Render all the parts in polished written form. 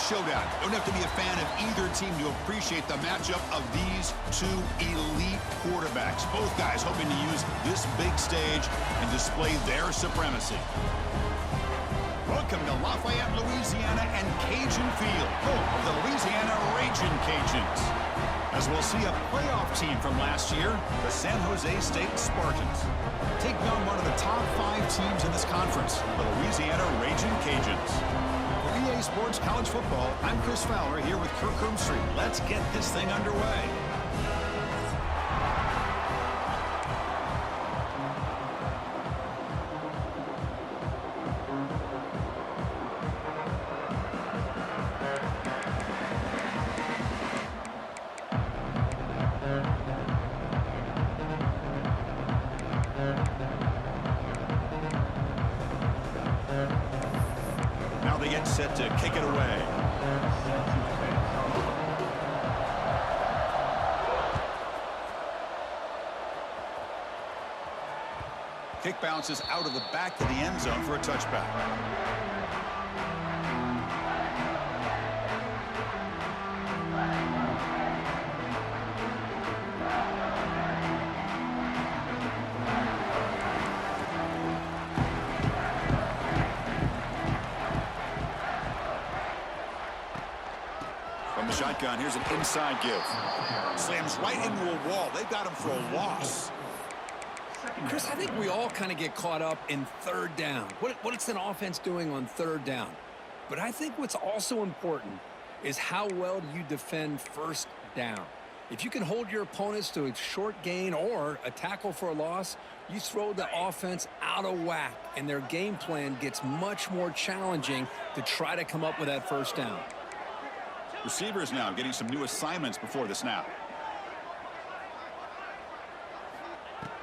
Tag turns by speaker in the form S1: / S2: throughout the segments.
S1: showdown. Don't have to be a fan of either team to appreciate the matchup of these two elite quarterbacks. Both guys hoping to use this big stage and display their supremacy. Welcome to Lafayette, Louisiana and Cajun Field, home of the Louisiana Ragin' Cajuns. As we'll see a playoff team from last year, the San Jose State Spartans, taking on one of the top 5 teams in this conference, the Louisiana Ragin' Cajuns. For EA Sports College Football, I'm Chris Fowler here with Kirk Street. Let's get this thing underway. Now they get set to kick it away. Kick bounces out of the back of the end zone for a touchback. From the shotgun, here's an inside give. Slams right into a wall. They've got him for a loss.
S2: Chris, I think we all kind of get caught up in third down. What is an offense doing on third down? But I think what's also important is how well you defend first down. If you can hold your opponents to a short gain or a tackle for a loss, you throw the offense out of whack, and their game plan gets much more challenging to try to come up with that first down.
S1: Receivers now getting some new assignments before the snap.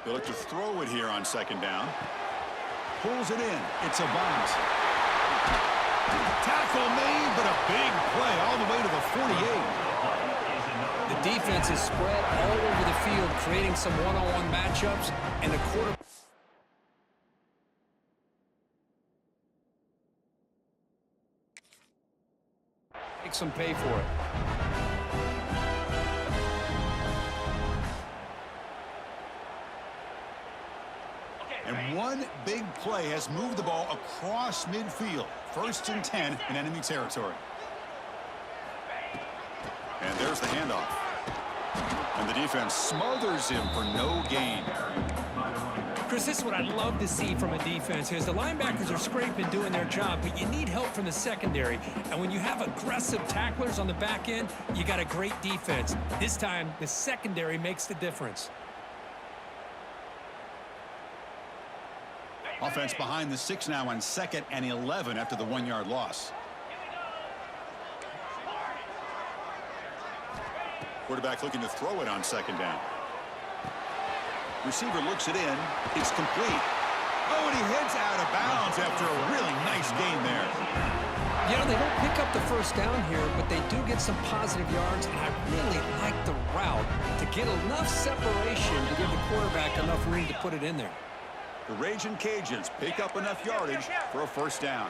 S1: They look to throw it here on second down. Pulls it in. It's a bunt. Tackle made, but a big play all the way to the 48.
S2: The defense is spread all over the field, creating some one-on-one matchups, and the quarterback makes them pay for it.
S1: And one big play has moved the ball across midfield. 1st and 10 in enemy territory. And there's the handoff. And the defense smothers him for no gain.
S3: Chris, this is what I'd love to see from a defense is the linebackers are scraping, doing their job, but you need help from the secondary. And when you have aggressive tacklers on the back end, you got a great defense. This time, the secondary makes the difference.
S1: Offense behind the 6 now on 2nd and 11 after the 1-yard loss. Quarterback looking to throw it on 2nd down. Receiver looks it in. It's complete. Oh, and he heads out of bounds after a really nice gain there.
S2: You know, they don't pick up the first down here, but they do get some positive yards, and I really like the route to get enough separation to give the quarterback enough room to put it in there.
S1: The Ragin' Cajuns pick up enough yardage for a first down.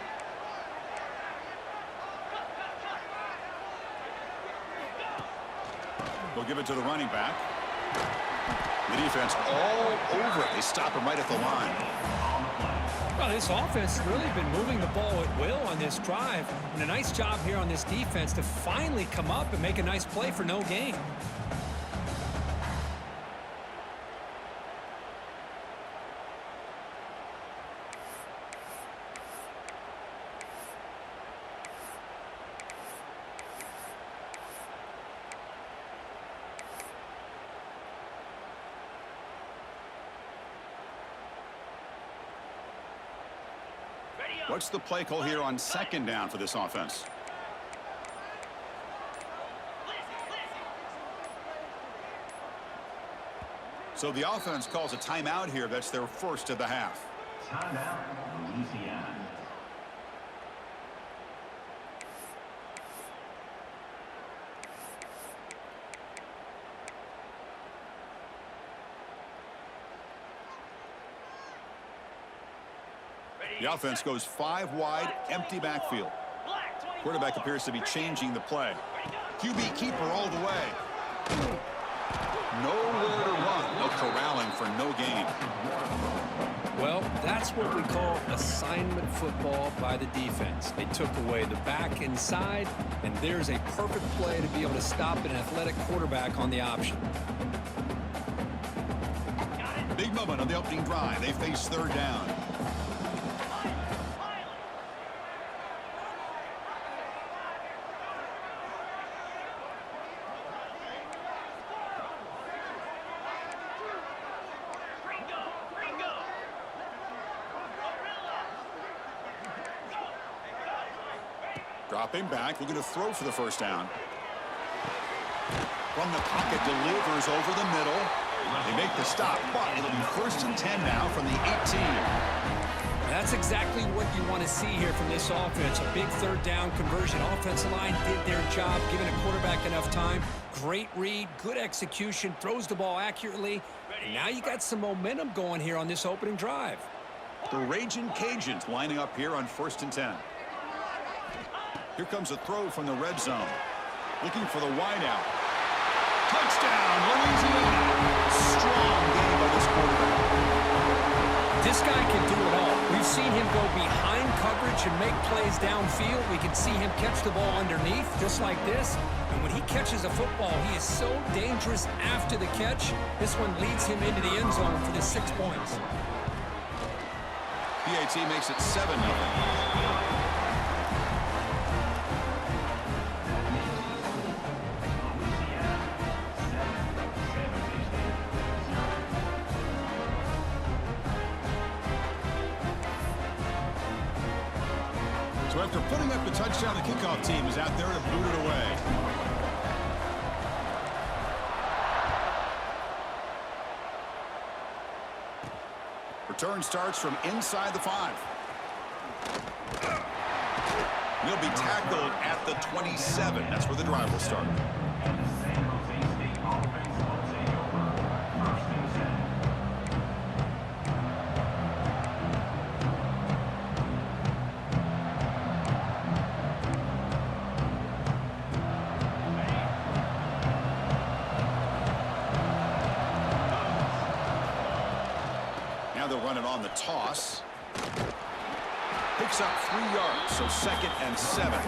S1: They'll give it to the running back. The defense all over it. They stop him right at the line.
S3: Well, this offense has really been moving the ball at will on this drive. And a nice job here on this defense to finally come up and make a nice play for no gain.
S1: What's the play call here on 2nd down for this offense? So the offense calls a timeout here. That's their first of the half.
S4: Timeout, Louisiana.
S1: The offense goes 5 wide, empty backfield. Quarterback appears to be changing the play. QB keeper all the way. Nowhere to run. No corralling for no gain.
S2: Well, that's what we call assignment football by the defense. They took away the back inside, and there's a perfect play to be able to stop an athletic quarterback on the option.
S1: Big moment on the opening drive. They face third down. Dropping back, looking to throw for the first down. From the pocket, delivers over the middle. They make the stop, but it'll be 1st and 10 now from the 18.
S2: That's exactly what you want to see here from this offense. A big third down conversion. Offensive line did their job, giving a quarterback enough time. Great read, good execution, throws the ball accurately. And now you got some momentum going here on this opening drive.
S1: The Raging Cajuns lining up here on 1st and 10. Here comes a throw from the red zone. Looking for the wideout. Touchdown, Louisiana. Strong game by this quarterback.
S2: This guy can do it all. We've seen him go behind coverage and make plays downfield. We can see him catch the ball underneath, just like this. And when he catches a football, he is so dangerous after the catch. This one leads him into the end zone for the 6 points.
S1: PAT makes it 7-0. So after putting up the touchdown, the kickoff team is out there to boot it away. Return starts from inside the 5. He'll be tackled at the 27. That's where the drive will start. They'll run it on the toss. Picks up 3 yards, so 2nd and 7.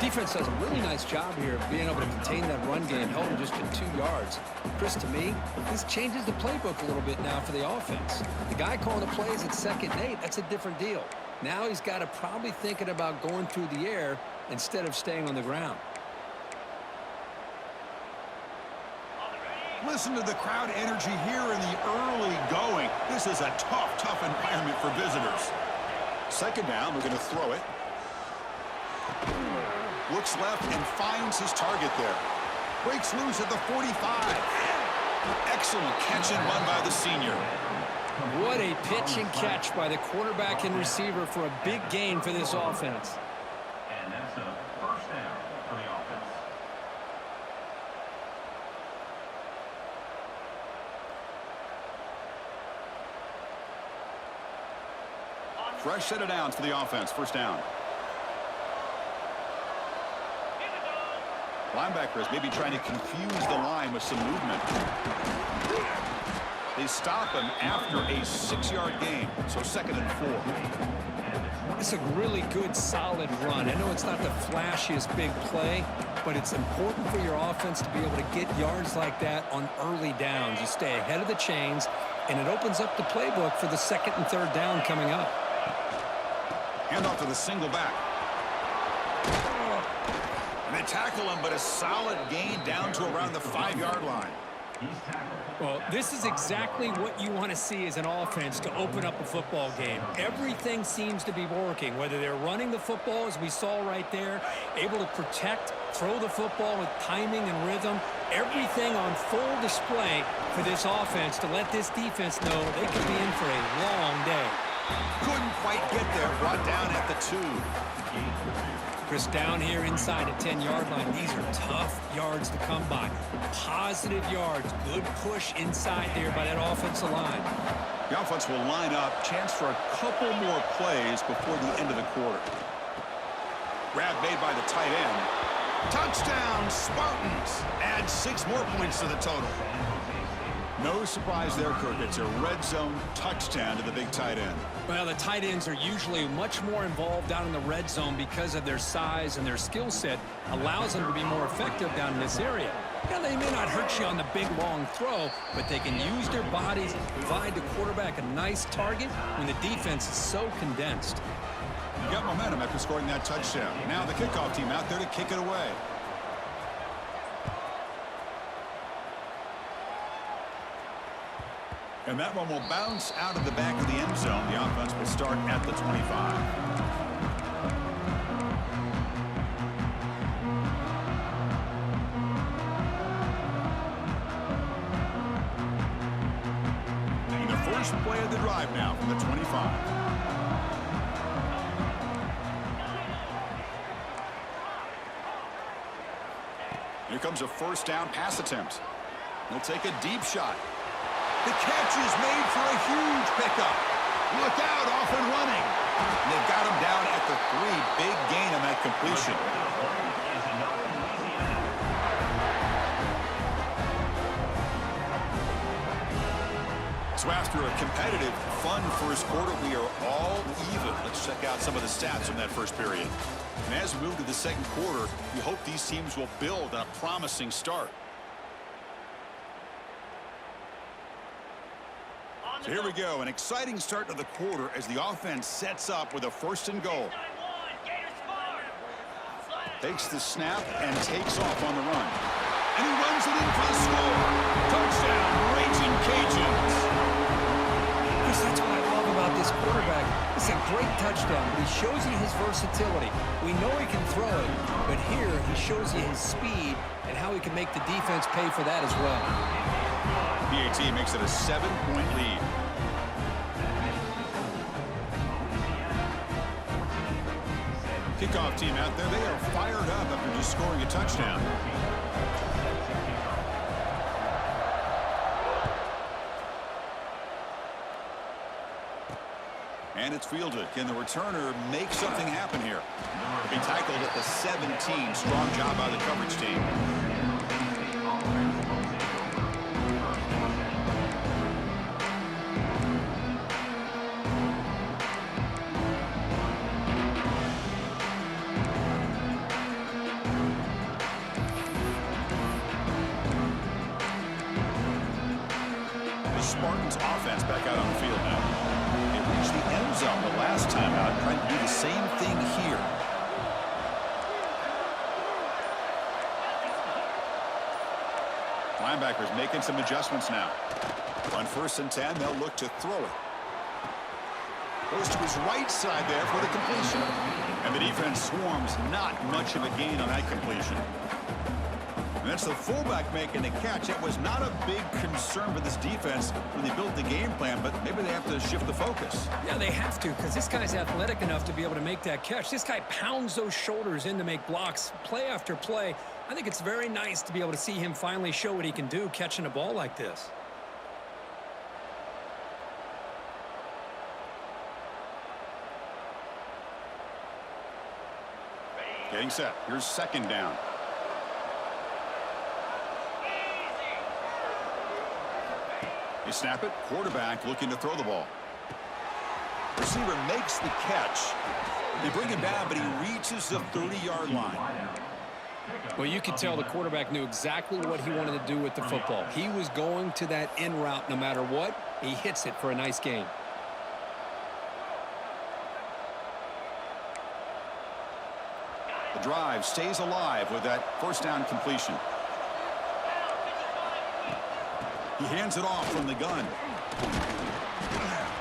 S2: Defense does a really nice job here of being able to contain that run game, held him just to 2 yards. Chris, to me, this changes the playbook a little bit now for the offense. The guy calling the plays at 2nd and 8, that's a different deal. Now he's got to probably thinking about going through the air instead of staying on the ground.
S1: Listen to the crowd energy here in the early going. This is a tough environment for visitors. 2nd down, we're going to throw it. Looks left and finds his target there. Breaks loose at the 45. Excellent catch and run by the senior.
S2: What a pitch and catch by the quarterback and receiver for a big gain for this offense.
S4: And that's a 1st down for the offense.
S1: Fresh set of downs for the offense. 1st down. Linebackers maybe trying to confuse the line with some movement. They stop him after a 6-yard gain, so 2nd and 4.
S2: It's a really good, solid run. I know it's not the flashiest big play, but it's important for your offense to be able to get yards like that on early downs. You stay ahead of the chains, and it opens up the playbook for the 2nd and 3rd down coming up.
S1: Hand off to the single back. And they tackle him, but a solid gain down to around the 5-yard line.
S3: Well, this is exactly what you want to see as an offense to open up a football game. Everything seems to be working, whether they're running the football, as we saw right there, able to protect, throw the football with timing and rhythm. Everything on full display for this offense to let this defense know they could be in for a long day.
S1: Couldn't quite get there. Brought down at the 2.
S2: Chris, down here inside the 10-yard line, these are tough yards to come by. Positive yards, good push inside there by that offensive line.
S1: The offense will line up. Chance for a couple more plays before the end of the quarter. Grab made by the tight end. Touchdown, Spartans. Add 6 more points to the total. No surprise there, Kirk. It's a red zone touchdown to the big tight end.
S3: Well, the tight ends are usually much more involved down in the red zone because of their size and their skill set allows them to be more effective down in this area. Now, they may not hurt you on the big, long throw, but they can use their bodies to provide the quarterback a nice target when the defense is so condensed.
S1: You got momentum after scoring that touchdown. Now the kickoff team out there to kick it away. And that one will bounce out of the back of the end zone. The offense will start at the 25. And the first play of the drive now from the 25. Here comes a first down pass attempt. He'll take a deep shot. The catch is made for a huge pickup. Look out, off and running. And they've got him down at the 3. Big gain on that completion. So after a competitive, fun first quarter, we are all even. Let's check out some of the stats from that first period. And as we move to the second quarter, we hope these teams will build on a promising start. So here we go, an exciting start to the quarter as the offense sets up with a 1st and goal. Takes the snap and takes off on the run. And he runs it in for the score. Touchdown, Raging Cajuns.
S2: Chris, that's what I love about this quarterback. It's a great touchdown, but he shows you his versatility. We know he can throw it, but here he shows you his speed and how he can make the defense pay for that as well.
S1: BAT makes it a 7-point lead. Kickoff team out there, they are fired up after just scoring a touchdown. And it's fielded. Can the returner make something happen here? To be tackled at the 17. Strong job by the coverage team. Spartans offense back out on the field now. They reached the end zone the last time out, trying to do the same thing here. Linebackers making some adjustments now. On 1st and 10, they'll look to throw it. Goes to his right side there for the completion. And the defense swarms, not much of a gain on that completion. And that's the fullback making the catch. It was not a big concern for this defense when they built the game plan, but maybe they have to shift the focus.
S3: Yeah, they have to, because this guy's athletic enough to be able to make that catch. This guy pounds those shoulders in to make blocks play after play. I think it's very nice to be able to see him finally show what he can do catching a ball like this.
S1: Getting set. Here's 2nd down. They snap it. Quarterback looking to throw the ball. Receiver makes the catch. They bring him down, but he reaches the 30-yard line.
S2: Well, you could tell the quarterback knew exactly what he wanted to do with the football. He was going to that in route no matter what. He hits it for a nice gain.
S1: The drive stays alive with that 1st down completion. He hands it off from the gun.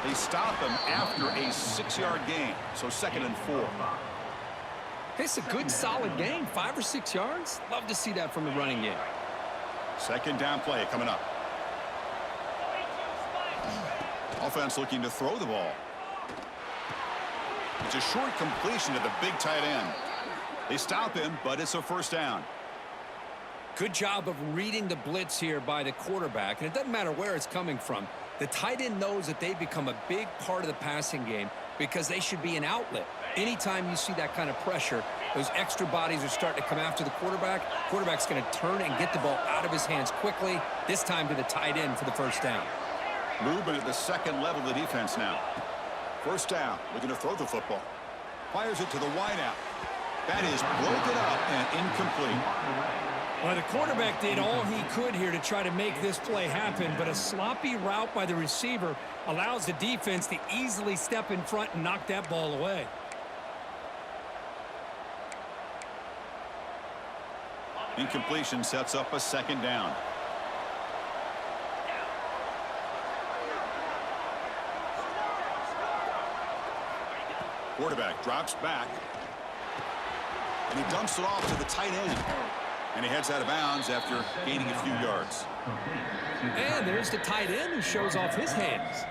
S1: They stop him after a 6-yard gain, so 2nd and 4.
S2: It's a good, solid game. 5 or 6 yards. Love to see that from the running game.
S1: 2nd down play coming up. Offense looking to throw the ball. It's a short completion to the big tight end. They stop him, but it's a 1st down.
S2: Good job of reading the blitz here by the quarterback, and it doesn't matter where it's coming from. The tight end knows that they've become a big part of the passing game because they should be an outlet. Anytime you see that kind of pressure, Those extra bodies are starting to come after the quarterback. Quarterback's going to turn and get the ball out of his hands quickly, this time to the tight end for the first down.
S1: Movement at the second level of the defense now. First down, looking to throw the football. Fires it to the wideout. That is broken up and incomplete.
S3: Well, the quarterback did all he could here to try to make this play happen, but a sloppy route by the receiver allows the defense to easily step in front and knock that ball away.
S1: Incompletion sets up a second down. Quarterback drops back. And he dumps it off to the tight end. And he heads out of bounds after gaining a few yards.
S3: And there's the tight end who shows off his hands.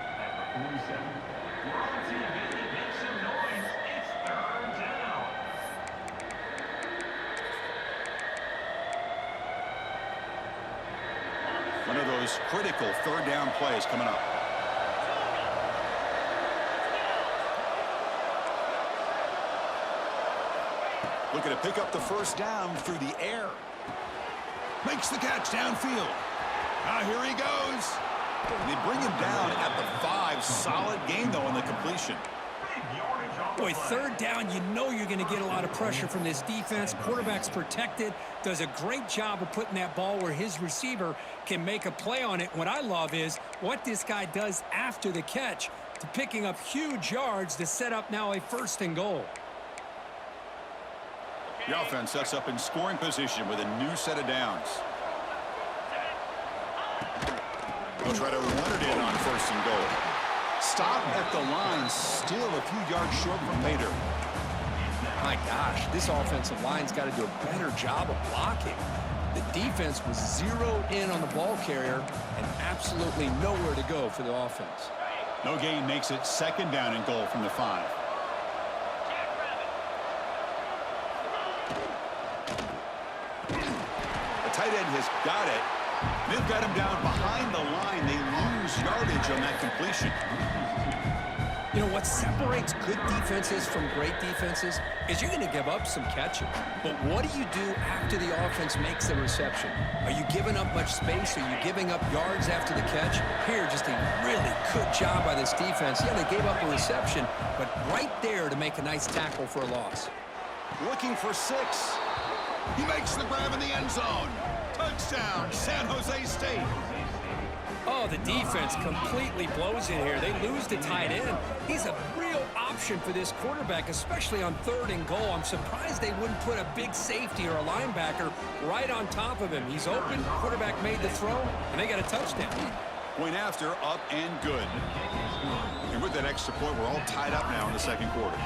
S1: One of those critical third down plays coming up. Looking to pick up the first down through the air. Makes the catch downfield. Now here he goes. And they bring him down at the 5. Solid gain, though, on the completion.
S3: Boy, third down, you know you're going to get a lot of pressure from this defense. Quarterback's protected, does a great job of putting that ball where his receiver can make a play on it. What I love is what this guy does after the catch to picking up huge yards to set up now a 1st and goal.
S1: The offense sets up in scoring position with a new set of downs. They'll try to run it in on 1st and goal. Stop at the line, still a few yards short from pay dirt.
S2: My gosh, this offensive line's got to do a better job of blocking. The defense was zeroed in on the ball carrier and absolutely nowhere to go for the offense.
S1: No gain makes it 2nd down and goal from the 5. The tight end has got it. They've got him down behind the line. They lose yardage on that completion.
S2: You know, what separates good defenses from great defenses is you're going to give up some catches. But what do you do after the offense makes the reception? Are you giving up much space? Are you giving up yards after the catch? Here, just a really good job by this defense. Yeah, they gave up a reception, but right there to make a nice tackle for a loss.
S1: Looking for 6. He makes the grab in the end zone. Touchdown, San Jose State.
S3: Oh, the defense completely blows it here. They lose the tight end. He's a real option for this quarterback, especially on 3rd and goal. I'm surprised they wouldn't put a big safety or a linebacker right on top of him. He's open. Quarterback made the throw, and they got a touchdown.
S1: Point after, up and good. And with that extra point, we're all tied up now in the 2nd quarter.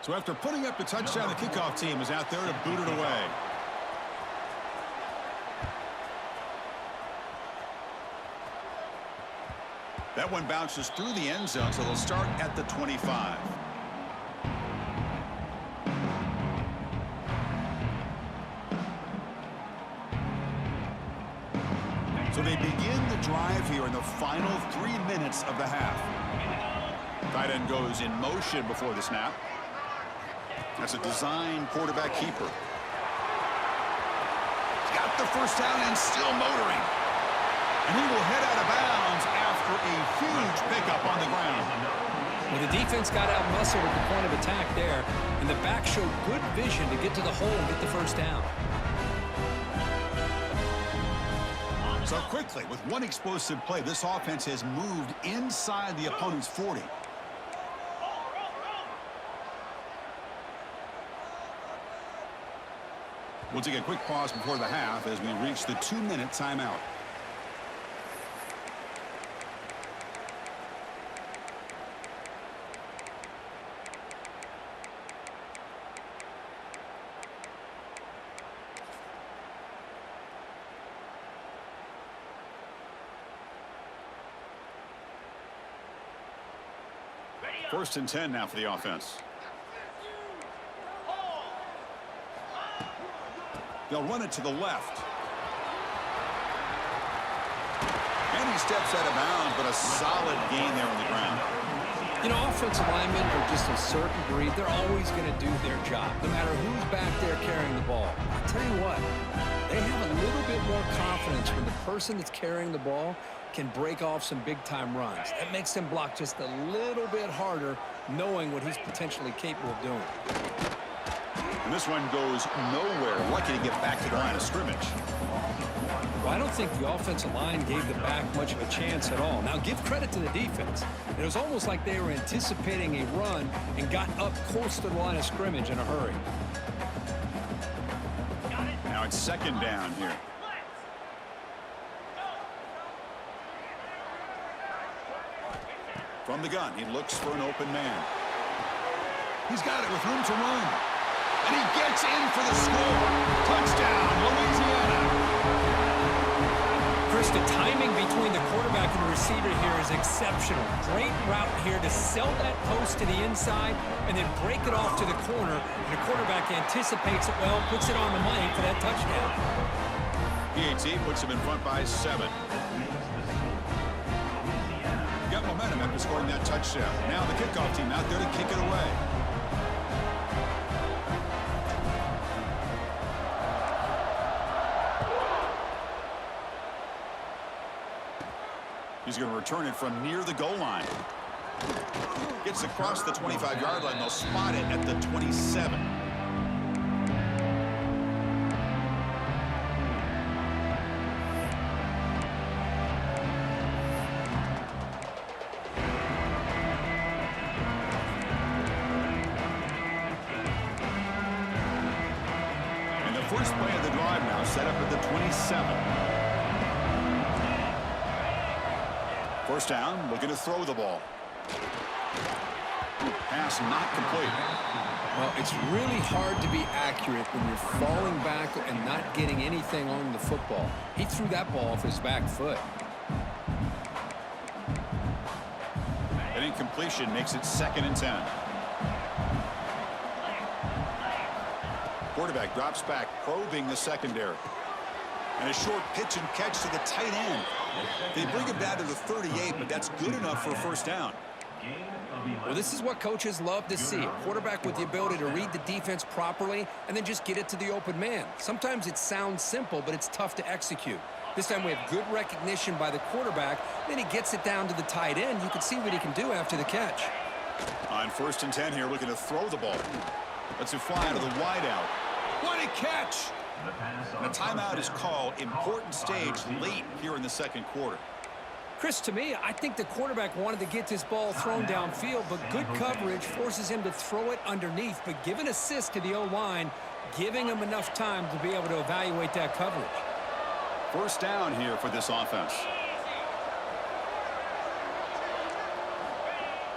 S1: So after putting up the touchdown, the kickoff team is out there to boot it away. That one bounces through the end zone, so they'll start at the 25. So they begin the drive here in the final 3 minutes of the half. Tight end goes in motion before the snap. That's a design quarterback keeper. He's got the first down and still motoring. And he will head out of bounds after a huge pickup on the ground.
S2: Well, the defense got out-muscled at the point of attack there, and the back showed good vision to get to the hole and get the first down.
S1: So quickly, with one explosive play, this offense has moved inside the opponent's 40. We'll take a quick pause before the half as we reach the 2-minute timeout.
S4: Ready
S1: First and 10 now for the offense. They'll run it to the left. And he steps out of bounds, but a solid gain there on the ground.
S2: You know, offensive linemen are just a certain breed. They're always going to do their job, no matter who's back there carrying the ball. I'll tell you what, they have a little bit more confidence when the person that's carrying the ball can break off some big-time runs. That makes them block just a little bit harder, knowing what he's potentially capable of doing.
S1: And this one goes nowhere. Lucky to get back to the line of scrimmage.
S2: Well, I don't think the offensive line gave the back much of a chance at all. Now, give credit to the defense. It was almost like they were anticipating a run and got up close to the line of scrimmage in a hurry.
S1: Now it's second down here. From the gun, he looks for an open man. He's got it with room to run. And he gets in for the score. Touchdown, Louisiana.
S3: Chris, the timing between the quarterback and the receiver here is exceptional. Great route here to sell that post to the inside and then break it off to the corner. And the quarterback anticipates it well, puts it on the money for that touchdown.
S1: PAT puts him in front by 7. Got momentum after scoring that touchdown. Now the kickoff team out there to kick it away. He's going to return it from near the goal line. Gets across the 25-yard line. They'll spot it at the 27. And the first play of the drive now set up at the 27. First down, looking to throw the ball. Pass not complete.
S2: Well, it's really hard to be accurate when you're falling back and not getting anything on the football. He threw that ball off his back foot.
S1: An incompletion makes it second and 10. Quarterback drops back, probing the secondary. And a short pitch and catch to the tight end. They bring him down to the 38, but that's good enough for a first down.
S2: Well, this is what coaches love to see. A quarterback with the ability to read the defense properly and then just get it to the open man. Sometimes it sounds simple, but it's tough to execute. This time we have good recognition by the quarterback. Then he gets it down to the tight end. You can see what he can do after the catch.
S1: On first and 10 here, looking to throw the ball. Lets it fly to the wideout. What a catch! And a timeout is called. Important stage late here in the second quarter.
S2: Chris, to me, I think the quarterback wanted to get this ball thrown downfield, but good coverage forces him to throw it underneath. But give an assist to the O-line, giving him enough time to be able to evaluate that coverage.
S1: First down here for this offense.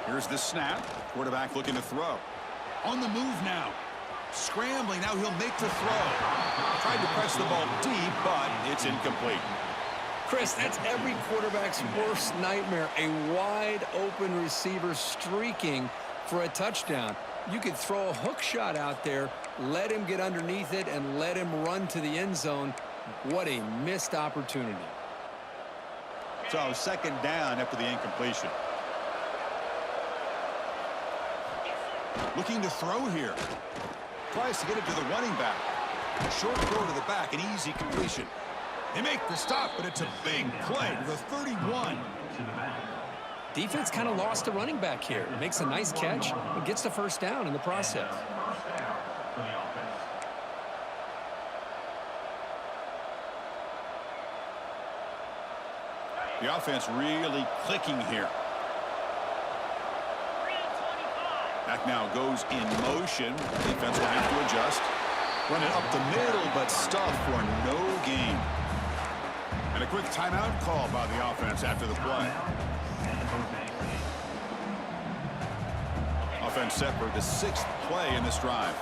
S1: Here's the snap. Quarterback looking to throw. On the move now. Scrambling. Now he'll make the throw. Tried to press the ball deep, but it's incomplete.
S2: Chris, that's every quarterback's worst nightmare. A wide open receiver streaking for a touchdown. You could throw a hook shot out there, let him get underneath it, and let him run to the end zone. What a missed opportunity.
S1: So second down after the incompletion. Looking to throw here. Tries to get it to the running back. Short throw to the back, an easy completion. They make the stop, but it's a big play to the 31.
S2: Defense kind of lost the running back here. Makes a nice catch and gets the first down in the process.
S1: The offense really clicking here. Back now goes in motion. Defense will have to adjust. Run it up the middle, but stuff for no gain. And a quick timeout call by the offense after the play. Offense set for the 6th play in this drive.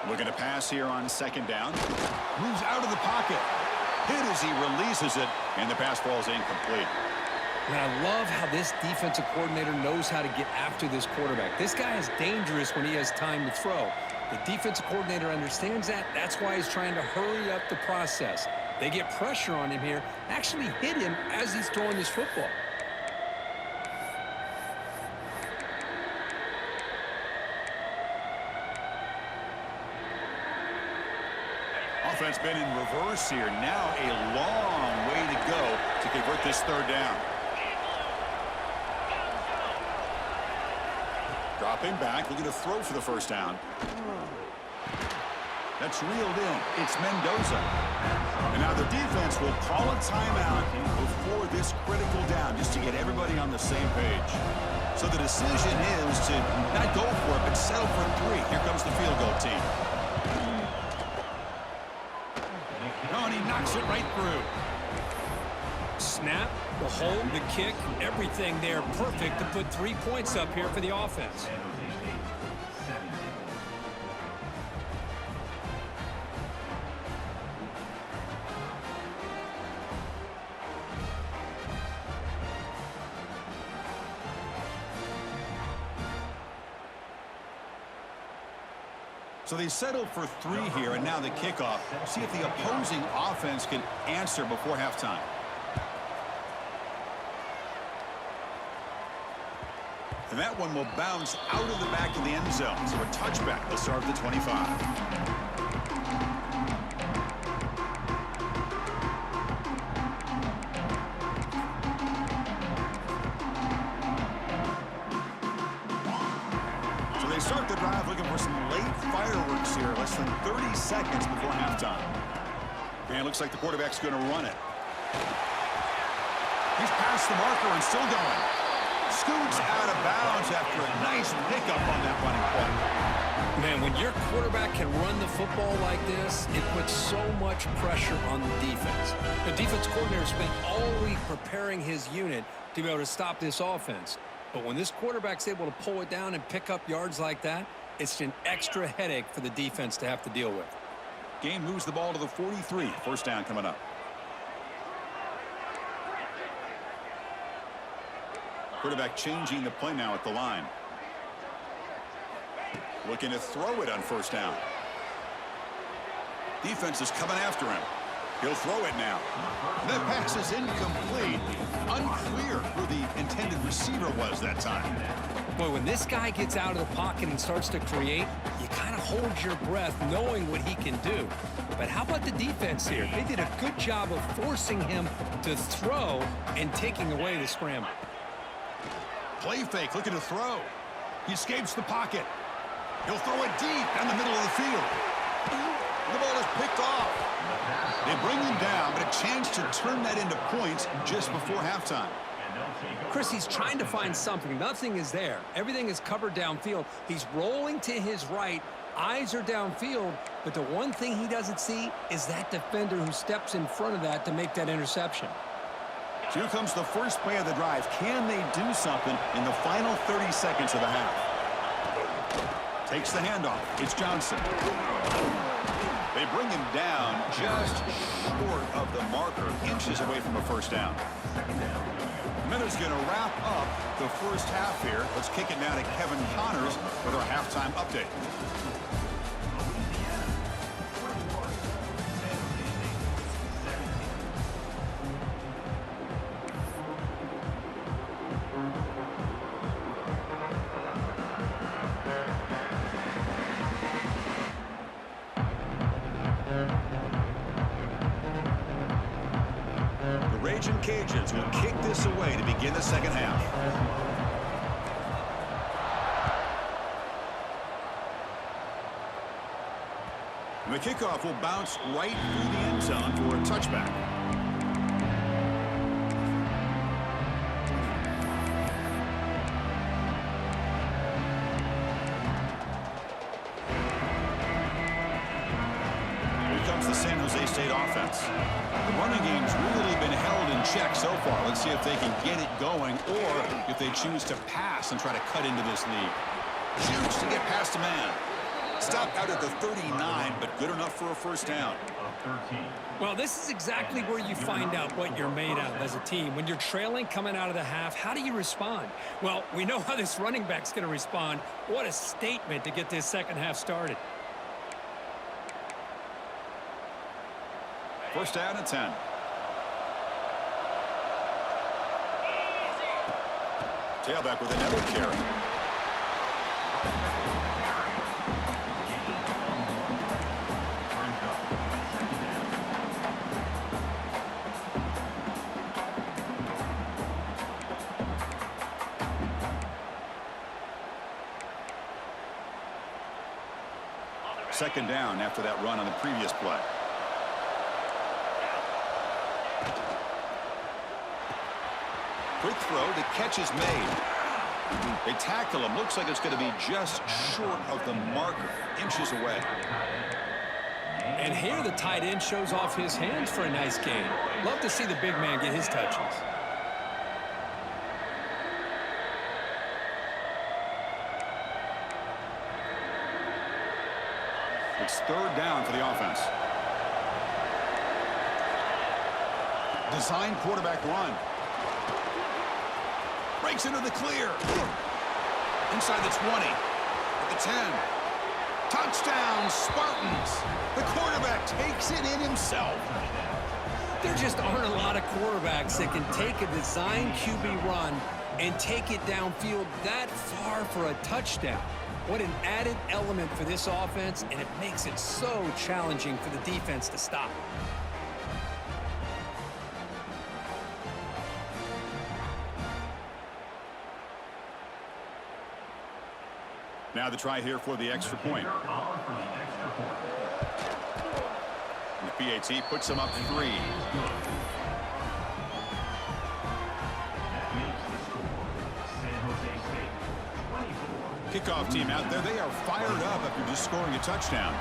S1: Looking to pass here on second down. Moves out of the pocket. Hit as he releases it. And the pass falls incomplete.
S2: And I love how this defensive coordinator knows how to get after this quarterback. This guy is dangerous when he has time to throw. The defensive coordinator understands that. That's why he's trying to hurry up the process. They get pressure on him here, actually hit him as he's throwing this football.
S1: Offense been in reverse here. Now a long way to go to convert this third down. Dropping back, looking to throw for the first down. That's reeled in. It's Mendoza. And now the defense will call a timeout before this critical down, just to get everybody on the same page. So the decision is to not go for it, but settle for 3. Here comes the field goal team. Oh, and he knocks it right through.
S2: Snap, the hold, the kick, everything there perfect to put 3 points up here for the offense.
S1: So they settled for 3 here, and now the kickoff. See if the opposing offense can answer before halftime. And that one will bounce out of the back of the end zone. So a touchback. They'll start at the 25. Start the drive looking for some late fireworks here, less than 30 seconds before halftime. And it looks like the quarterback's going to run it. He's past the marker and still going. Scoots out of bounds after a nice pickup on that running play.
S2: Man, when your quarterback can run the football like this, it puts so much pressure on the defense. The defense coordinator spent all week preparing his unit to be able to stop this offense. But when this quarterback's able to pull it down and pick up yards like that, it's an extra headache for the defense to have to deal with.
S1: Game moves the ball to the 43. First down coming up. Quarterback changing the play now at the line. Looking to throw it on first down. Defense is coming after him. He'll throw it now. That pass is incomplete. Unclear who the intended receiver was that time.
S2: Boy, when this guy gets out of the pocket and starts to create, you kind of hold your breath knowing what he can do. But how about the defense here? They did a good job of forcing him to throw and taking away the scramble.
S1: Play fake, looking to throw. He escapes the pocket. He'll throw it deep down the middle of the field. The ball is picked off. They bring him down, but a chance to turn that into points just before halftime.
S2: Chris, he's trying to find something. Nothing is there. Everything is covered downfield. He's rolling to his right. Eyes are downfield, but the one thing he doesn't see is that defender who steps in front of that to make that interception.
S1: So here comes the first play of the drive. Can they do something in the final 30 seconds of the half? Takes the handoff. It's Johnson. They bring him down just short of the marker, inches away from a first down. Miller's going to wrap up the first half here. Let's kick it now to Kevin Connors with our halftime update. Cajuns will kick this away to begin the second half. And the kickoff will bounce right through the end zone for a touchback. Here comes the San Jose State offense. The running game's really been held in check so far. Let's see if they can get it going or if they choose to pass and try to cut into this lead. Shoots to get past a man. Stopped out at the 39, but good enough for a first down.
S4: Of 13.
S3: Well, this is exactly where you find out what you're made of as a team. When you're trailing coming out of the half, how do you respond? Well, we know how this running back's going to respond. What a statement to get this second half started.
S1: First down and 10. Tailback with another carry. Second down after that run on the previous play. Quick throw, the catch is made. They tackle him. Looks like it's going to be just short of the marker, inches away.
S3: And here the tight end shows off his hands for a nice gain. Love to see the big man get his touches.
S1: It's third down for the offense. Design quarterback run. Breaks into the clear. Inside the 20. At the 10. Touchdown, Spartans. The quarterback takes it in himself.
S3: There just aren't a lot of quarterbacks that can take a design QB run and take it downfield that far for a touchdown. What an added element for this offense, and it makes it so challenging for the defense to stop.
S1: Now the try here for the extra point. And the PAT puts them up 3. Kickoff team out there. They are fired up after just scoring a touchdown.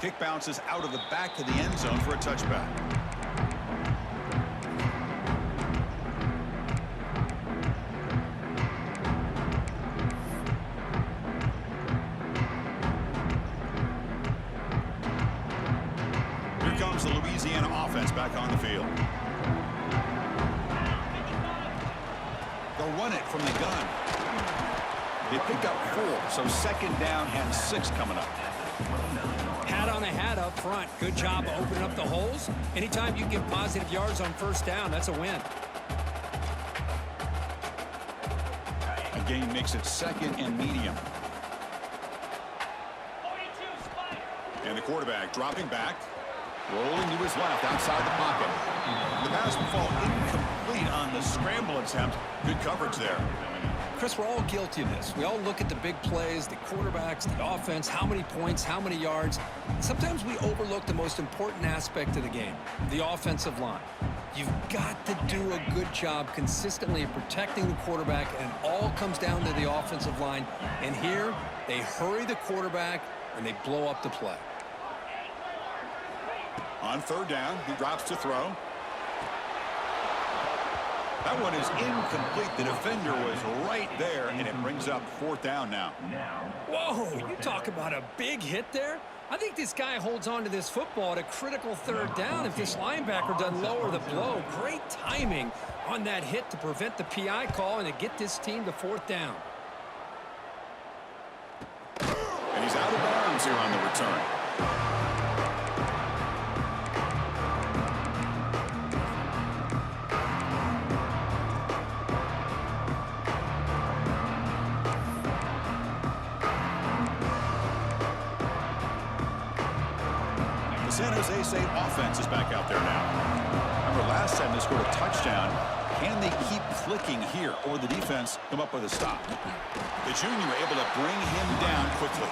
S1: Kick bounces out of the back of the end zone for a touchback. Here comes the Louisiana offense back on the field. They'll run it from the gun. They picked up 4, so second down and 6 coming up.
S3: Hat on a hat up front. Good job of opening up the holes. Anytime you get positive yards on first down, that's a win.
S1: A gain makes it second and medium. And the quarterback dropping back, rolling to his left outside the pocket. The pass will fall incomplete on the scramble attempt. Good coverage there.
S2: Chris, we're all guilty of this. We all look at the big plays, the quarterbacks, the offense, how many points, how many yards. Sometimes we overlook the most important aspect of the game, the offensive line. You've got to do a good job consistently of protecting the quarterback, and it all comes down to the offensive line. And here, they hurry the quarterback, and they blow up the play.
S1: On third down, he drops to throw. That one is incomplete. The defender was right there, and it brings up fourth down now.
S3: Whoa, you talk about a big hit there. I think this guy holds on to this football at a critical third down if this linebacker doesn't lower the blow. Great timing on that hit to prevent the PI call and to get this team to fourth down.
S1: And he's out of bounds here on the return. San Jose State offense is back out there now. Remember last time they scored a touchdown. Can they keep clicking here, or the defense come up with a stop? The junior able to bring him down quickly.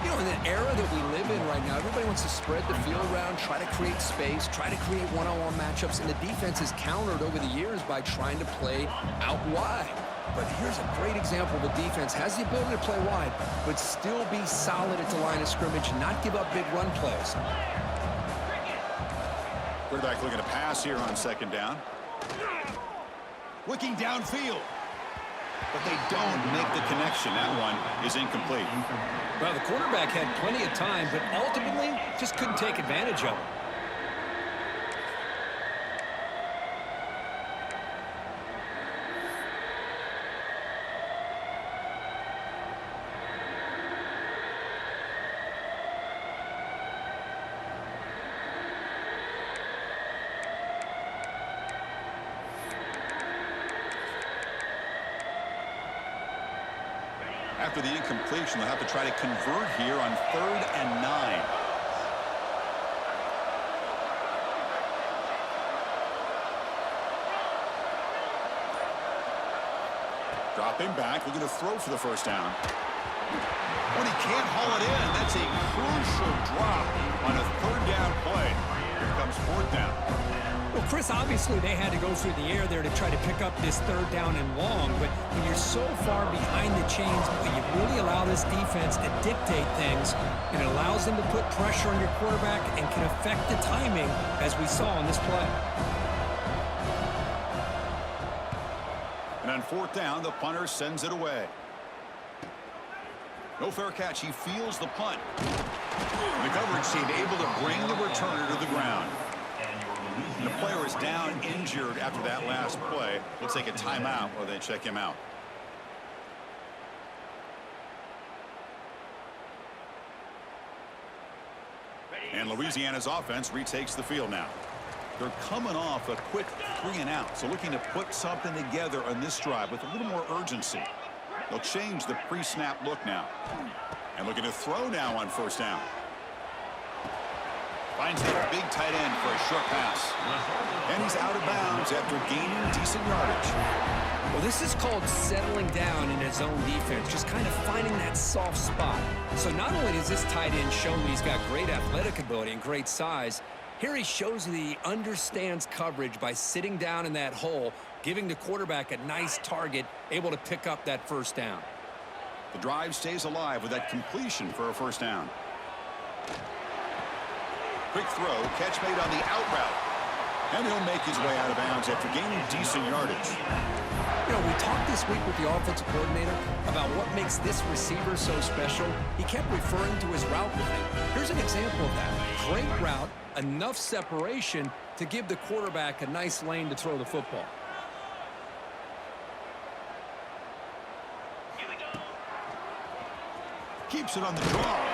S2: You know, in the era that we live in right now, everybody wants to spread the field around, try to create space, try to create one-on-one matchups, and the defense is countered over the years by trying to play out wide. But here's a great example of a defense has the ability to play wide, but still be solid at the line of scrimmage, not give up big run plays.
S1: Quarterback looking to pass here on second down. Looking downfield. But they don't make the connection. That one is incomplete.
S2: Well, the quarterback had plenty of time, but ultimately just couldn't take advantage of it.
S1: After the incompletion, they'll have to try to convert here on 3rd and 9. Dropping back, looking to throw for the first down. When he can't haul it in, that's a crucial drop on a 3rd down play. Here comes 4th down.
S3: Well, Chris, obviously they had to go through the air there to try to pick up this 3rd down and long, but when you're so far behind the chains, you really allow this defense to dictate things, and it allows them to put pressure on your quarterback and can affect the timing, as we saw on this play.
S1: And on 4th down, the punter sends it away. No fair catch. He feels the punt. The coverage team able to bring the returner to the ground. The player is down injured after that last play. We'll take a timeout while they check him out. And Louisiana's offense retakes the field now. They're coming off a quick 3-and-out, so looking to put something together on this drive with a little more urgency. They'll change the pre-snap look now. And looking to throw now on 1st down. Finds that big tight end for a short pass. And he's out of bounds after gaining decent yardage.
S2: Well, this is called settling down in his own defense, just kind of finding that soft spot. So not only does this tight end show that he's got great athletic ability and great size, here he shows that he understands coverage by sitting down in that hole, giving the quarterback a nice target, able to pick up that 1st down.
S1: The drive stays alive with that completion for a 1st down. Quick throw, catch made on the out route. And he'll make his way out of bounds after gaining decent yardage.
S2: You know, we talked this week with the offensive coordinator about what makes this receiver so special. He kept referring to his route running. Here's an example of that. Great route, enough separation to give the quarterback a nice lane to throw the football.
S1: Keeps it on the draw.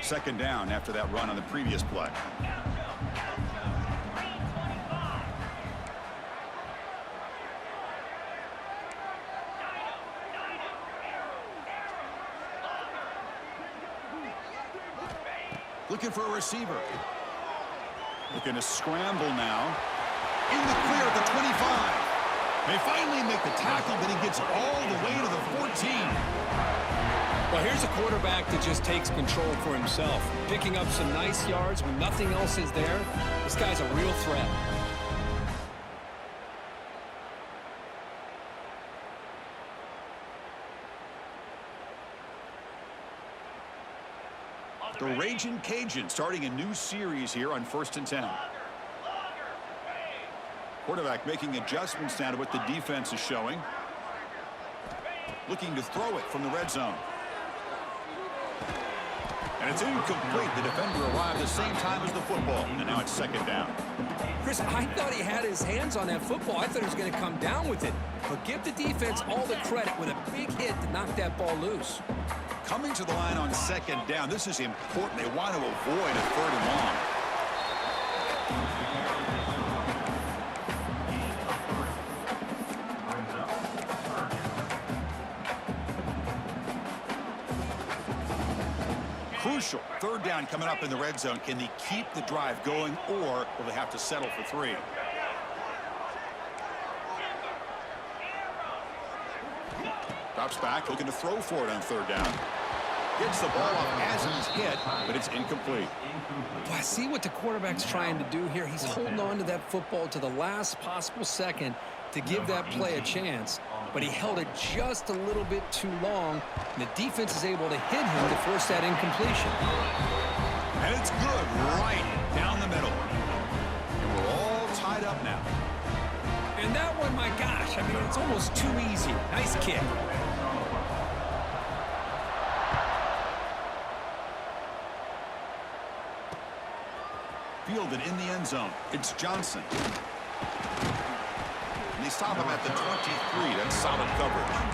S1: Second down after that run on the previous play. Looking for a receiver. Looking to scramble now. In the clear at the 25. They finally make the tackle, but he gets all the way to the 14.
S2: Well, here's a quarterback that just takes control for himself, picking up some nice yards when nothing else is there. This guy's a real threat.
S1: The Raging Cajun starting a new series here on 1st and 10. Quarterback making adjustments now to what the defense is showing. Looking to throw it from the red zone. And it's incomplete. The defender arrived the same time as the football. And now it's 2nd down.
S2: Chris, I thought he had his hands on that football. I thought he was going to come down with it. But give the defense all the credit with a big hit to knock that ball loose.
S1: Coming to the line on 2nd down. This is important. They want to avoid a 3rd and long. Crucial 3rd down coming up in the red zone. Can they keep the drive going, or will they have to settle for 3? Drops back, looking to throw for it on 3rd down. Gets the ball off as he's hit, but it's incomplete.
S2: Well, I see what the quarterback's trying to do here. He's holding on to that football to the last possible second, to give that play a chance, but he held it just a little bit too long, and the defense is able to hit him to force that incompletion.
S1: And it's good right down the middle. And we're all tied up now.
S3: And that one, my gosh, I mean, it's almost too easy. Nice kick.
S1: Fielded in the end zone. It's Johnson. And they stop him at the 23. That's solid coverage.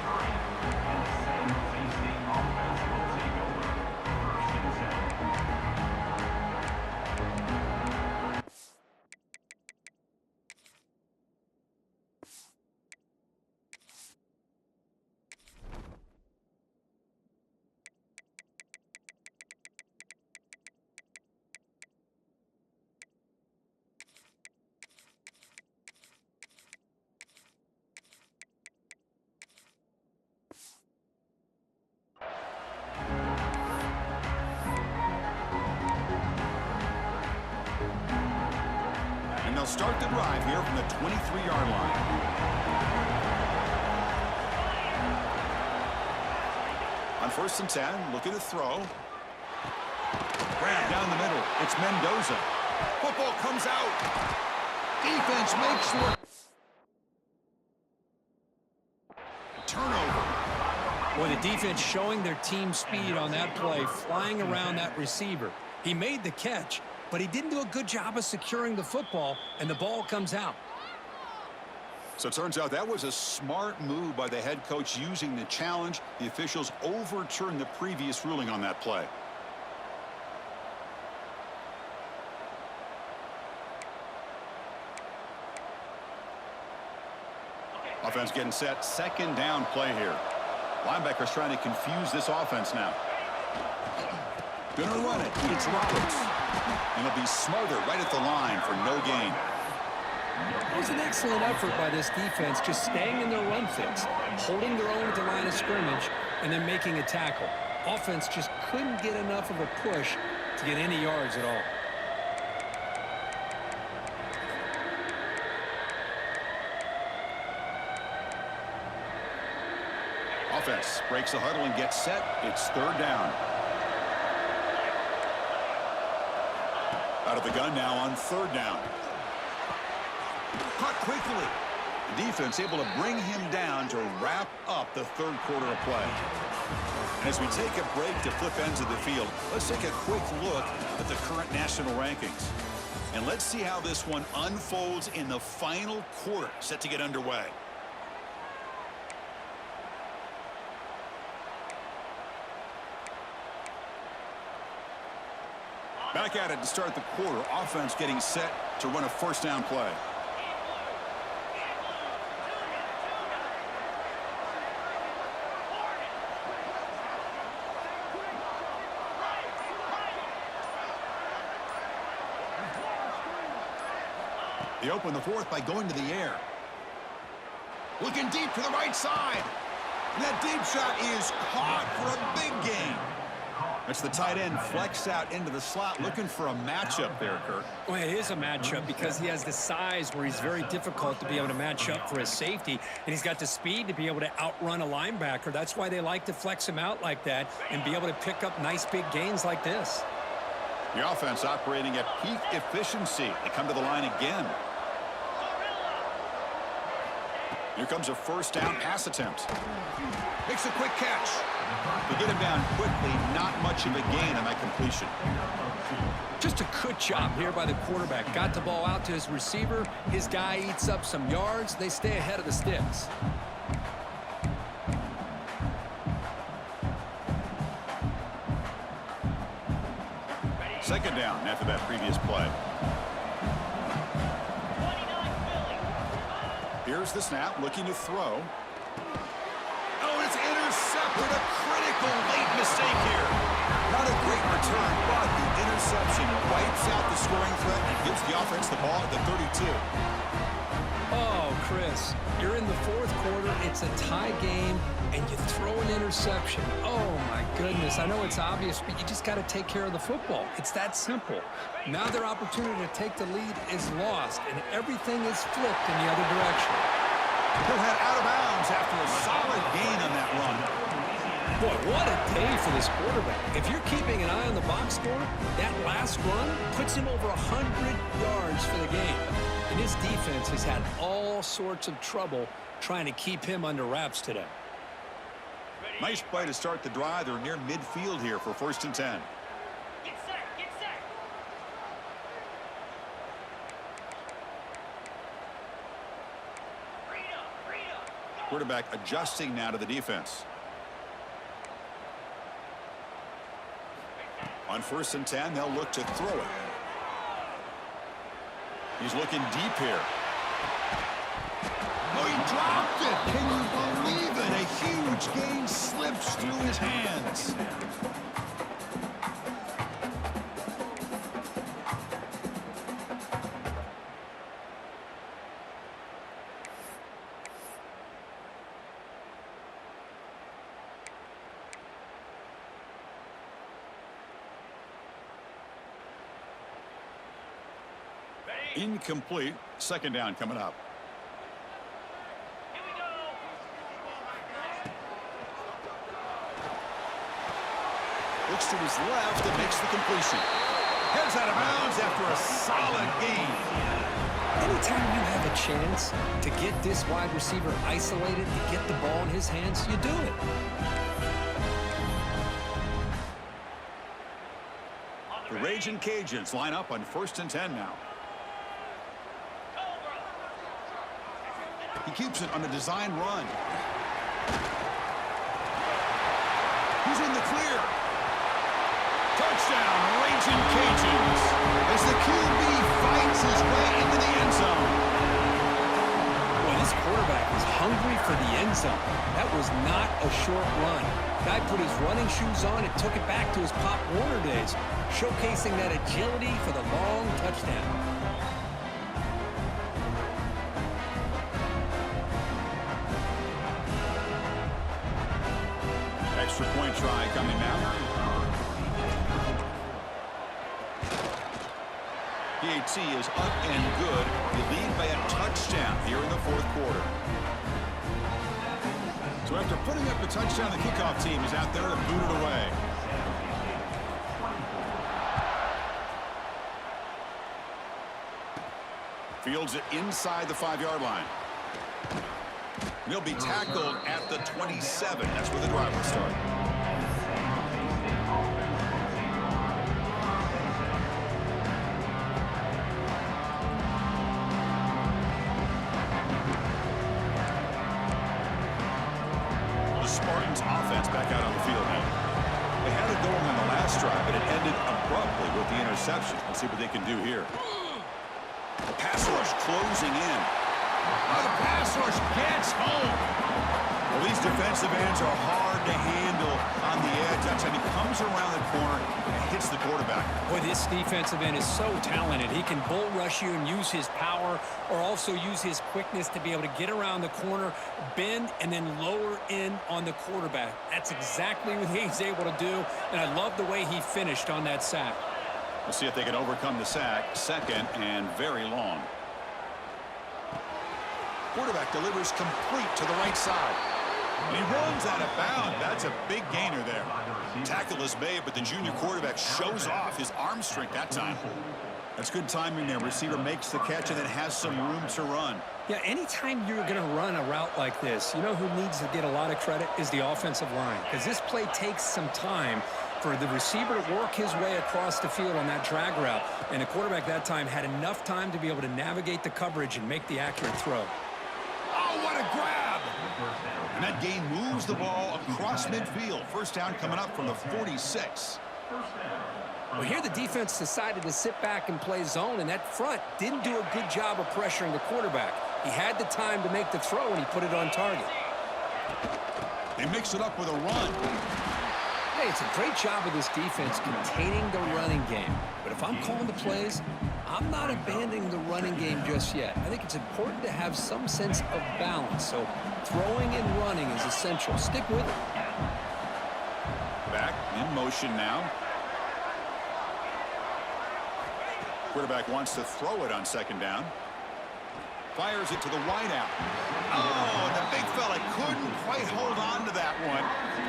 S1: And they'll start the drive here from the 23-yard line. On 1st and 10, looking to throw. Grab down the middle. It's Mendoza. Football comes out. Defense makes sure. Turnover.
S3: Boy, the defense showing their team speed on that play, flying around that receiver. He made the catch, but he didn't do a good job of securing the football, and the ball comes out.
S1: So it turns out that was a smart move by the head coach using the challenge. The officials overturned the previous ruling on that play. Offense getting set. 2nd down play here. Linebackers trying to confuse this offense now. Gonna run it. It's Roberts. And he'll be smarter right at the line for no gain.
S2: It was an excellent effort by this defense, just staying in their run fix, holding their own at the line of scrimmage, and then making a tackle. Offense just couldn't get enough of a push to get any yards at all.
S1: Offense breaks the huddle and gets set. It's 3rd down. Out of the gun now on 3rd down. Caught quickly. The defense able to bring him down to wrap up the 3rd quarter of play. And as we take a break to flip ends of the field, let's take a quick look at the current national rankings. And let's see how this one unfolds in the final quarter set to get underway. Back at it to start the quarter. Offense getting set to run a 1st down play. They open the 4th by going to the air. Looking deep to the right side. And that deep shot is caught for a big gain. It's the tight end flex out into the slot, looking for a matchup there, Kurt.
S3: Well, it is a matchup because he has the size where he's very difficult to be able to match up for his safety, and he's got the speed to be able to outrun a linebacker. That's why they like to flex him out like that and be able to pick up nice big gains like this.
S1: The offense operating at peak efficiency. They come to the line again. Here comes a 1st down pass attempt. Makes a quick catch. To get him down quickly, not much of a gain on that completion.
S2: Just a good job here by the quarterback. Got the ball out to his receiver. His guy eats up some yards. They stay ahead of the sticks.
S1: Second down after that previous play. Here's the snap, looking to throw. Oh, it's intercepted. A critical late mistake here. Not a great return, but the interception wipes out the scoring threat and gives the offense the ball at the 32.
S2: Oh, Chris, you're in the 4th quarter. It's a tie game, and you throw an interception. Oh, my goodness. I know it's obvious, but you just got to take care of the football. It's that simple. Now their opportunity to take the lead is lost, and everything is flipped in the other direction.
S1: He'll head out of bounds after a solid gain on that run.
S2: Boy, what a day for this quarterback. If you're keeping an eye on the box score, that last run puts him over 100 yards for the game. And his defense has had all sorts of trouble trying to keep him under wraps today.
S1: Nice play to start the drive. They're near midfield here for 1st and 10.
S5: Get set, get set. Freedom.
S1: Quarterback adjusting now to the defense. On 1st and 10, they'll look to throw it. He's looking deep here. Oh, he dropped it. Can you believe it? A huge gain slips through his hands. Incomplete. 2nd down coming up.
S5: Here we go.
S1: Looks to his left and makes the completion. Heads out of bounds after a solid gain.
S2: Anytime you have a chance to get this wide receiver isolated, to get the ball in his hands, you do it.
S1: The Raging Cajuns line up on 1st and 10 now. He keeps it on a design run. He's in the clear. Touchdown, Raging Cajuns, as the QB fights his way into the end zone.
S2: Boy, this quarterback is hungry for the end zone. That was not a short run. Guy put his running shoes on and took it back to his Pop Warner days, showcasing that agility for the long touchdown.
S1: Extra point try coming now. PAT is up and good. You lead by a touchdown here in the 4th quarter. So after putting up the touchdown, the kickoff team is out there to boot it away. Fields it inside the 5-yard line. He'll be tackled at the 27. That's where the drive will start. The Spartans offense back out on the field now. They had it going on the last drive, but it ended abruptly with the interception. Let's see what they can do here. The pass rush closing in. Oh, the pass rush gets home. Well, these defensive ends are hard to handle on the edge. That's how he comes around the corner and hits the quarterback.
S3: Boy, this defensive end is so talented. He can bull rush you and use his power, or also use his quickness to be able to get around the corner, bend, and then lower in on the quarterback. That's exactly what he's able to do, and I love the way he finished on that sack.
S1: We'll see if they can overcome the sack. 2nd and very long. Quarterback delivers complete to the right side. And he runs out of bounds. That's a big gainer there. Tackle is made, but the junior quarterback shows off his arm strength that time. That's good timing there. Receiver makes the catch and then has some room to run.
S2: Yeah, anytime you're going to run a route like this, you know who needs to get a lot of credit is the offensive line, because this play takes some time for the receiver to work his way across the field on that drag route, and the quarterback that time had enough time to be able to navigate the coverage and make the accurate throw.
S1: Oh, what a grab! And that gain moves the ball across midfield. 1st down coming up from the 46.
S2: Well, here the defense decided to sit back and play zone, and that front didn't do a good job of pressuring the quarterback. He had the time to make the throw, and he put it on target.
S1: They mix it up with a run.
S2: Hey, it's a great job of this defense containing the running game. But if I'm calling the plays, I'm not abandoning the running game just yet. I think it's important to have some sense of balance. So throwing and running is essential. Stick with it.
S1: Back in motion now. Quarterback wants to throw it on 2nd down. Fires it to the wideout. Oh, and the big fella couldn't quite hold on to that one.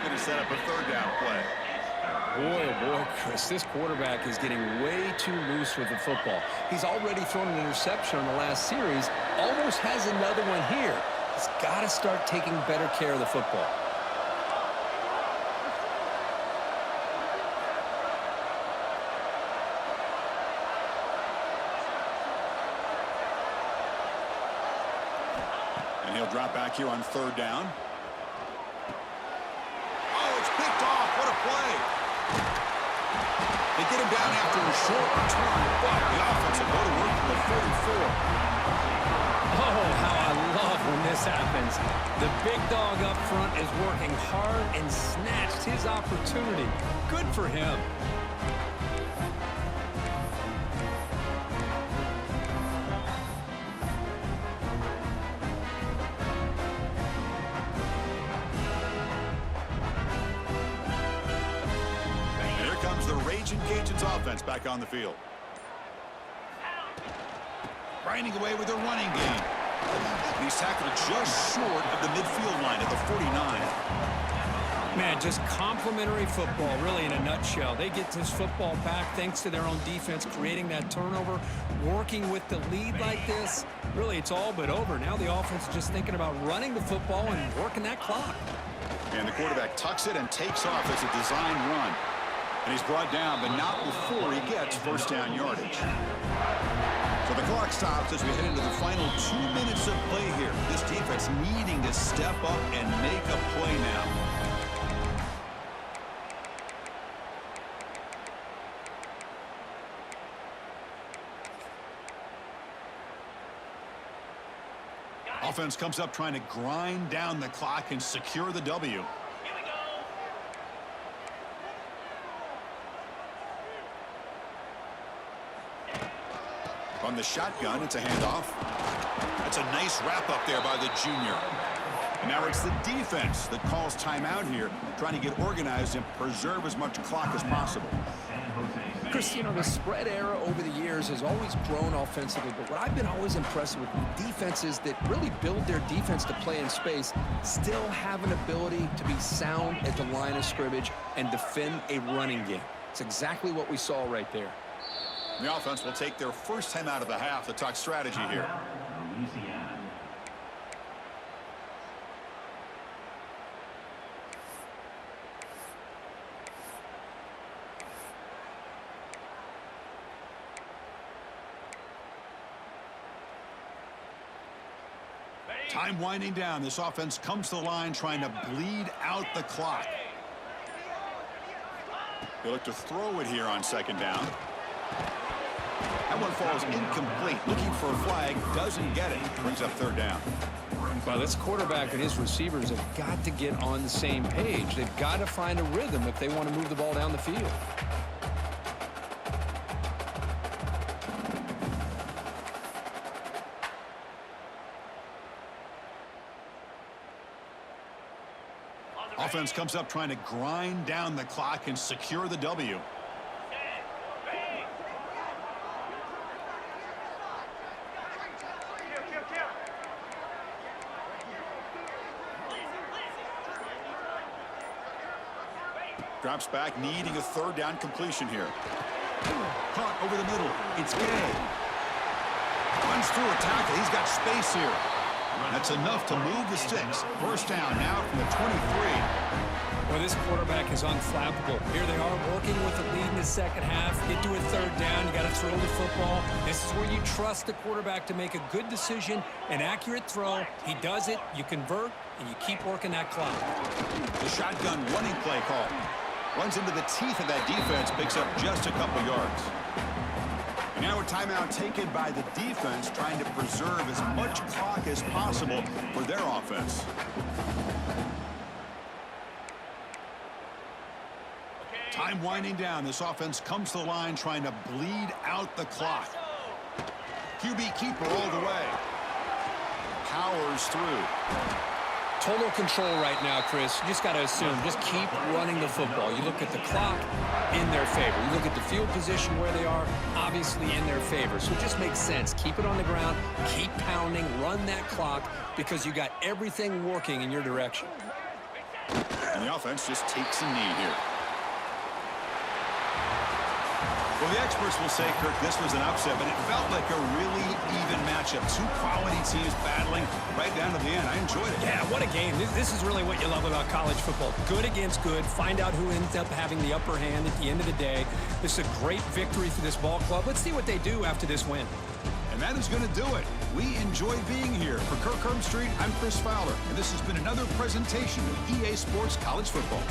S1: Going to set up a third down play.
S2: Boy, oh boy, Chris, this quarterback is getting way too loose with the football. He's already thrown an interception on the last series, almost has another one here. He's got to start taking better care of the football.
S1: And he'll drop back here on third down. Oh, it's picked off. What a play. They get him down after a short return, but the offense will go to work from the 44.
S3: Oh, how I love when this happens. The big dog up front is working hard and snatched his opportunity. Good for him.
S1: The Raging Cajuns offense back on the field. Grinding away with their running game. He's tackled just short of the midfield line at the 49.
S3: Man, just complimentary football, really, in a nutshell. They get this football back thanks to their own defense, creating that turnover, working with the lead like this. Really, it's all but over. Now the offense is just thinking about running the football and working that clock.
S1: And the quarterback tucks it and takes off as a design run. And he's brought down, but not before he gets first down yardage. So the clock stops as we head into the final 2 minutes of play here. This defense needing to step up and make a play now. Offense comes up trying to grind down the clock and secure the W. On the shotgun, it's a handoff. That's a nice wrap up there by the junior. And now it's the defense that calls timeout here, trying to get organized and preserve as much clock as possible.
S2: Chris, you know, the spread era over the years has always grown offensively, but what I've been always impressed with defenses that really build their defense to play in space still have an ability to be sound at the line of scrimmage and defend a running game. It's exactly what we saw right there.
S1: The offense will take their first time out of the half to talk strategy here.
S4: Louisiana.
S1: Time winding down. This offense comes to the line trying to bleed out the clock. They look to throw it here on second down. That one falls incomplete. Looking for a flag, doesn't get it. Brings up third down.
S2: Well, this quarterback and his receivers have got to get on the same page. They've got to find a rhythm if they want to move the ball down the field.
S1: Offense comes up trying to grind down the clock and secure the W. Drops back, needing a third down completion here. Caught over the middle. It's Gay. Runs through a tackle. He's got space here. That's enough to move the sticks. First down now from the 23.
S3: Well, this quarterback is unflappable. Here they are working with the lead in the second half. Get to a third down. You got to throw the football. This is where you trust the quarterback to make a good decision, an accurate throw. He does it. You convert, and you keep working that clock.
S1: The shotgun running play call. Runs into the teeth of that defense, picks up just a couple yards. And now a timeout taken by the defense, trying to preserve as much clock as possible for their offense. Time winding down. This offense comes to the line trying to bleed out the clock. QB keeper all the way. Powers through.
S2: total control right now, Chris. You just got to assume, just keep running the football. You look at the clock, in their favor. You look at the field position where they are, obviously in their favor. So it just makes sense. Keep it on the ground, keep pounding, run that clock, because you got everything working in your direction.
S1: And the offense just takes a knee here. Well, the experts will say, Kirk, this was an upset, but it felt like a really even matchup. Two quality teams battling right down to the end. I enjoyed it.
S3: Yeah, what a game. This is really what you love about college football. Good against good. Find out who ends up having the upper hand at the end of the day. This is a great victory for this ball club. Let's see what they do after this win.
S1: And that is going to do it. We enjoyed being here. For Kirk Herbstreit, I'm Chris Fowler, and this has been another presentation of EA Sports College Football.